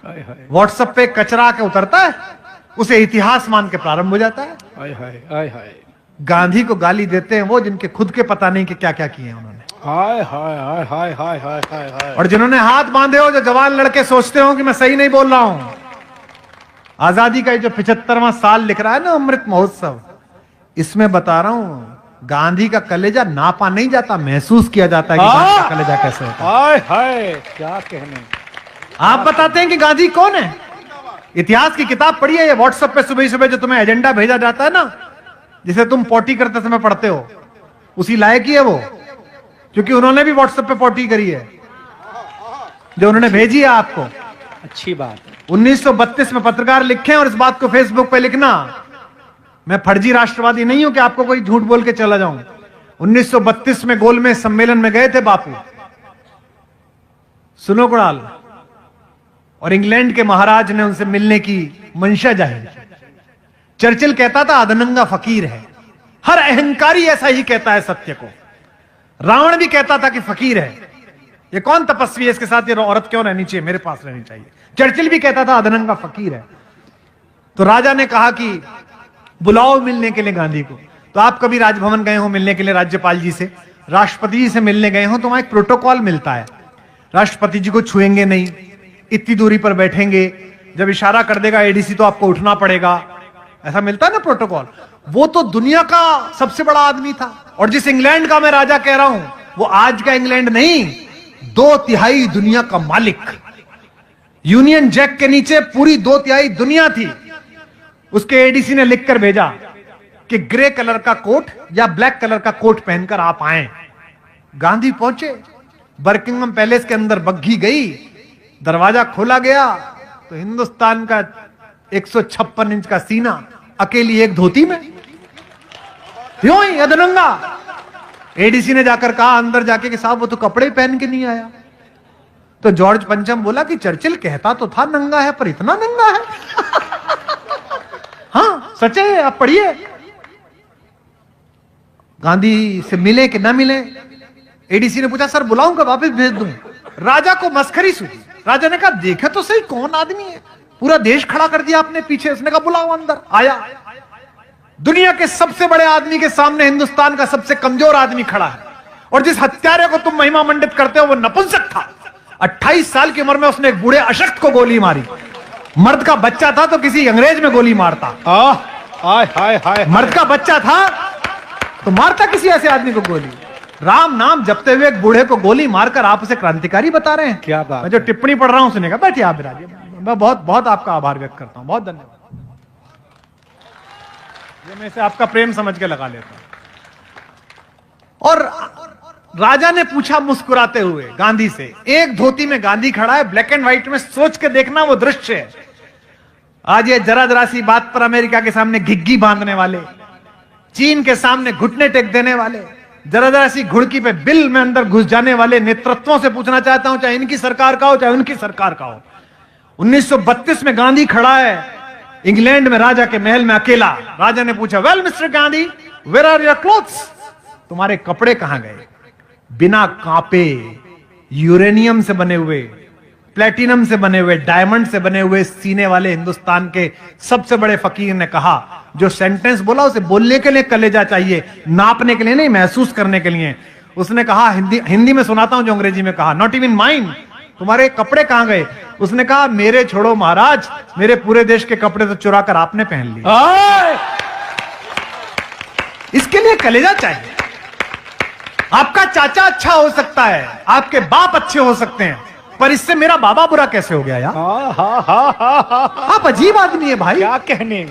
WhatsApp पे कचरा के उतरता है, उसे इतिहास मान के प्रारंभ हो जाता है। गांधी को गाली देते हैं वो जिनके खुद के पता नहीं कि क्या क्या किए हैं उन्होंने। और जिन्होंने हाथ बांधे हो, जो जवान लड़के सोचते हो कि मैं सही नहीं बोल रहा हूं। आजादी का जो 75वां साल लिख रहा है ना, अमृत महोत्सव, इसमें बता रहा हूं गांधी का कलेजा नापा नहीं जाता, महसूस किया जाता है कि गांधी का कलेजा कैसे होता है। क्या कहने। आप बताते हैं कि गांधी कौन है। इतिहास की किताब पढ़िए, ये व्हाट्सएप पे सुबह सुबह जो तुम्हें एजेंडा भेजा जाता है ना, जिसे तुम पोटी करते समय पढ़ते हो, उसी लायक ही है वो, क्योंकि उन्होंने भी व्हाट्सएप पे पोटी करी है जो उन्होंने भेजी है आपको। अच्छी बात है। 1932 में पत्रकार लिखे और इस बात को फेसबुक पे लिखना, मैं फर्जी राष्ट्रवादी नहीं हूं कि आपको कोई झूठ बोल के चला जाऊं। 1932 में गोलमेज सम्मेलन में गए थे बापू, सुनो कुणाल, और इंग्लैंड के महाराज ने उनसे मिलने की मंशा जाहिर की। चर्चिल कहता था अधनंगा फकीर है, हर अहंकारी ऐसा ही कहता है सत्य को। रावण भी कहता था कि फकीर है, ये कौन तपस्वी है, इसके साथ ये औरत क्यों रहनी चाहिए, मेरे पास रहनी चाहिए। चर्चिल भी कहता था अधनंगा फकीर है। तो राजा ने कहा कि बुलाओ मिलने के लिए गांधी को। तो आप कभी राजभवन गए हो मिलने के लिए राज्यपाल जी से, राष्ट्रपति जी से मिलने गए हो, तो वहां एक प्रोटोकॉल मिलता है। राष्ट्रपति जी को छुएंगे नहीं, इतनी दूरी पर बैठेंगे, जब इशारा कर देगा एडीसी तो आपको उठना पड़ेगा, ऐसा मिलता है ना प्रोटोकॉल। वो तो दुनिया का सबसे बड़ा आदमी था। और जिस इंग्लैंड का मैं राजा कह रहा हूं, वो आज का इंग्लैंड नहीं, 2/3 दुनिया का मालिक। यूनियन जैक के नीचे पूरी 2/3 दुनिया थी। उसके एडीसी ने लिखकर भेजा कि ग्रे कलर का कोट या ब्लैक कलर का कोट पहनकर आप आए। गांधी पहुंचे, बकिंगम पैलेस के अंदर बग्घी गई, दरवाजा खोला गया तो हिंदुस्तान का 156 इंच का सीना अकेली एक धोती में, क्यों ही अधनंगा। एडीसी ने जाकर कहा अंदर जाके कि साहब वो तो कपड़े पहन के नहीं आया। तो जॉर्ज पंचम बोला कि चर्चिल कहता तो था नंगा है, पर इतना नंगा है। हाँ सच है, आप पढ़िए। गांधी से मिले कि ना मिले, एडीसी ने पूछा सर बुलाऊं का वापस भेज दूं। राजा को मस्खरी सूझी। राजा ने कहा देखे तो सही कौन आदमी है, पूरा देश खड़ा कर दिया आपने पीछे। उसने कहा बुलाओ अंदर। आया, दुनिया के सबसे बड़े आदमी के सामने हिंदुस्तान का सबसे कमजोर आदमी खड़ा है, और जिस हत्यारे को तुम महिमा मंडित करते हो वो नपुंसक था। 28 साल की उम्र में उसने एक बूढ़े अशक्त को गोली मारी। मर्द का बच्चा था तो किसी अंग्रेज में गोली मारता। मर्द का बच्चा था तो मारता किसी ऐसे आदमी को गोली। राम नाम जपते हुए एक बूढ़े को गोली मारकर आप उसे क्रांतिकारी बता रहे हैं। क्या बात। मैं जो टिप्पणी पढ़ रहा हूं सुनेगा, बैठिए आप विराजिए। मैं बहुत बहुत आपका आभार व्यक्त करता हूं, बहुत धन्यवाद। ये मैं इसे आपका प्रेम समझ के लगा लेता हूं। और राजा ने पूछा मुस्कुराते हुए गांधी से, एक धोती में गांधी खड़ा है, ब्लैक एंड व्हाइट में, सोच के देखना वो दृश्य है। आज ये जरा जरा सी बात पर अमेरिका के सामने घिग्गी बांधने वाले, चीन के सामने घुटने टेक देने वाले, जरा जरा सी घुड़की पे बिल में अंदर घुस जाने वाले नेतृत्वों से पूछना चाहता हूं, चाहे इनकी सरकार का हो चाहे उनकी सरकार का हो। 1932 में गांधी खड़ा है इंग्लैंड में राजा के महल में अकेला। राजा ने पूछा well mister Gandhi, where are your clothes, तुम्हारे कपड़े कहां गए। बिना कांपे, यूरेनियम से बने हुए, प्लेटिनम से बने हुए, डायमंड से बने हुए सीने वाले हिंदुस्तान के सबसे बड़े फकीर ने कहा, जो सेंटेंस बोला उसे बोलने के लिए कलेजा चाहिए, नापने के लिए नहीं, महसूस करने के लिए। उसने कहा, हिंदी में सुनाता हूं जो अंग्रेजी में कहा, नॉट इवन माइन, तुम्हारे कपड़े कहां गए। उसने कहा मेरे छोड़ो महाराज, मेरे पूरे देश के कपड़े तो चुरा कर आपने पहन लिए। इसके लिए कलेजा चाहिए। आपका चाचा अच्छा हो सकता है, आपके बाप अच्छे हो सकते हैं, पर इससे मेरा बाबा बुरा कैसे हो गया यार। आप अजीब आदमी है भाई, क्या कहने।